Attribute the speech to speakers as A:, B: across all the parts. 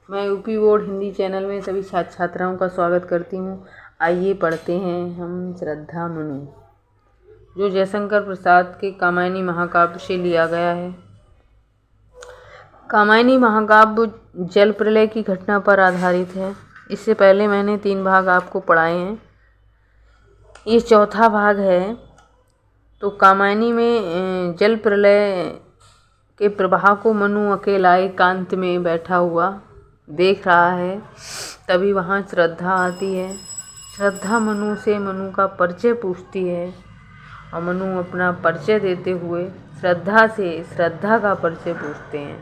A: मैं UP board Hindi channel में सभी छात्र छात्राओं का स्वागत करती हूँ। आइए पढ़ते हैं हम श्रद्धा मनु, जो जयशंकर प्रसाद के कामायनी महाकाव्य से लिया गया है। कामायनी महाकाव्य जल प्रलय की घटना पर आधारित है। इससे पहले मैंने 3 भाग आपको पढ़ाए हैं, ये चौथा भाग है। तो कामायनी में जल प्रलय के प्रवाह को मनु अकेला एकांत में बैठा हुआ देख रहा है। तभी वहाँ श्रद्धा आती है। श्रद्धा मनु से मनु का परिचय पूछती है और मनु अपना परिचय देते हुए श्रद्धा से श्रद्धा का परिचय पूछते हैं।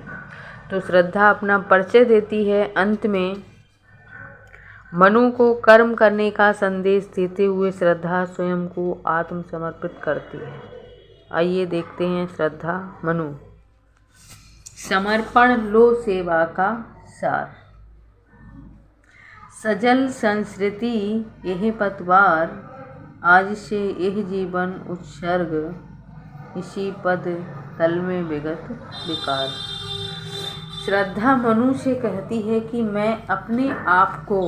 A: तो श्रद्धा अपना परिचय देती है। अंत में मनु को कर्म करने का संदेश देते हुए श्रद्धा स्वयं को आत्मसमर्पित करती है। आइए देखते हैं श्रद्धा मनु। समर्पण लो सेवा का सार। सजल संस्कृति यह पतवार, आज से यह जीवन उत्सर्ग, इसी पद तल में विगत विकार। श्रद्धा मनु से कहती है कि मैं अपने आप को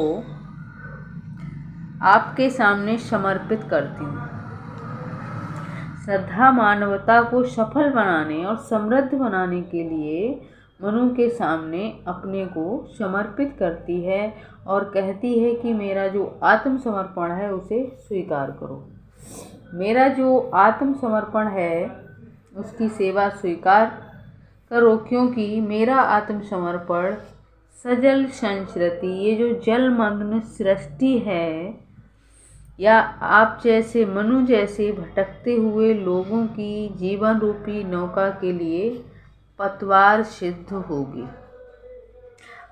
A: आपके सामने समर्पित करती हूँ। श्रद्धा मानवता को सफल बनाने और समृद्ध बनाने के लिए मनु के सामने अपने को समर्पित करती है और कहती है कि मेरा जो आत्मसमर्पण है उसे स्वीकार करो। मेरा जो आत्मसमर्पण है उसकी सेवा स्वीकार करो, क्योंकि मेरा आत्मसमर्पण सजल संस्कृति, ये जो जलमग्न सृष्टि है, या आप जैसे मनु जैसे भटकते हुए लोगों की जीवन रूपी नौका के लिए पतवार सिद्ध होगी।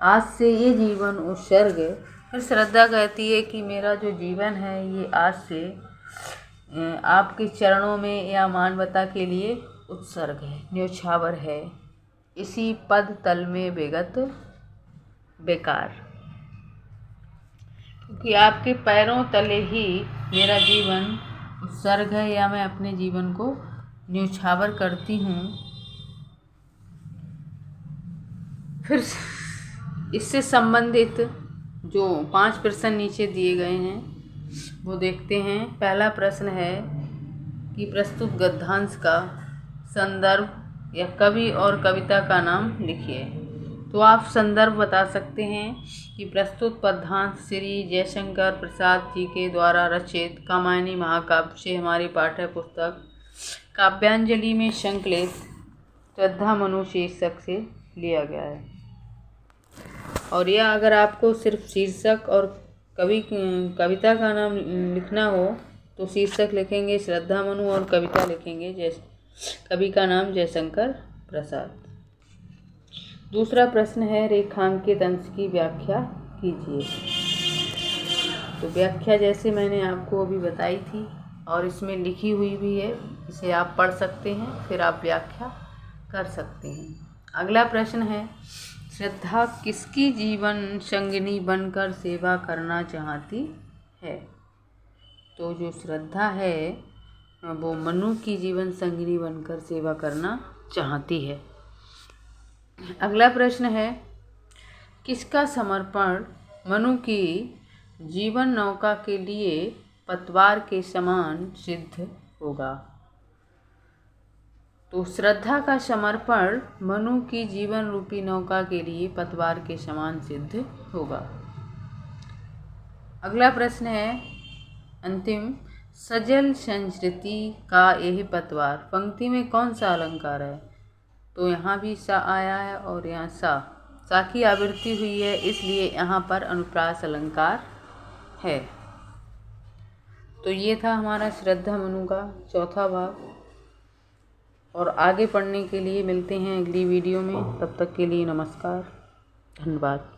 A: आज से ये जीवन उत्सर्ग। फिर श्रद्धा कहती है कि मेरा जो जीवन है ये आज से आपके चरणों में या मानवता के लिए उत्सर्ग है, न्योछावर है, इसी पद तल में विगत बेकार। क्योंकि आपके पैरों तले ही मेरा जीवन उत्सर्ग है, या मैं अपने जीवन को न्योछावर करती हूँ। फिर इससे संबंधित जो 5 प्रश्न नीचे दिए गए हैं वो देखते हैं। पहला प्रश्न है कि प्रस्तुत गद्यांश का संदर्भ या कवि और कविता का नाम लिखिए। तो आप संदर्भ बता सकते हैं कि प्रस्तुत पद्यांश श्री जयशंकर प्रसाद जी के द्वारा रचित कामायनी महाकाव्य से हमारी पाठ्य पुस्तक काव्यांजलि में संकलित श्रद्धा मनु शीर्षक से लिया गया है। और यह अगर आपको सिर्फ शीर्षक और कविता का नाम लिखना हो तो शीर्षक लिखेंगे श्रद्धा मनु और कविता लिखेंगे कवि का नाम जयशंकर प्रसाद। दूसरा प्रश्न है रेखांकित अंश की व्याख्या कीजिए। तो व्याख्या जैसे मैंने आपको अभी बताई थी और इसमें लिखी हुई भी है, इसे आप पढ़ सकते हैं, फिर आप व्याख्या कर सकते हैं। अगला प्रश्न है श्रद्धा किसकी जीवन संगिनी बनकर सेवा करना चाहती है। तो जो श्रद्धा है वो मनु की जीवन संगिनी बनकर सेवा करना चाहती है। अगला प्रश्न है किसका समर्पण मनु की जीवन नौका के लिए पतवार के समान सिद्ध होगा। तो श्रद्धा का समर्पण मनु की जीवन रूपी नौका के लिए पतवार के समान सिद्ध होगा। अगला प्रश्न है अंतिम, सजल संस्कृति का यह पतवार, पंक्ति में कौन सा अलंकार है। तो यहाँ भी सा आया है और यहाँ सा की आवृत्ति हुई है, इसलिए यहाँ पर अनुप्रास अलंकार है। तो ये था हमारा श्रद्धा मनु का चौथा भाग। और आगे पढ़ने के लिए मिलते हैं अगली वीडियो में। तब तक के लिए नमस्कार, धन्यवाद।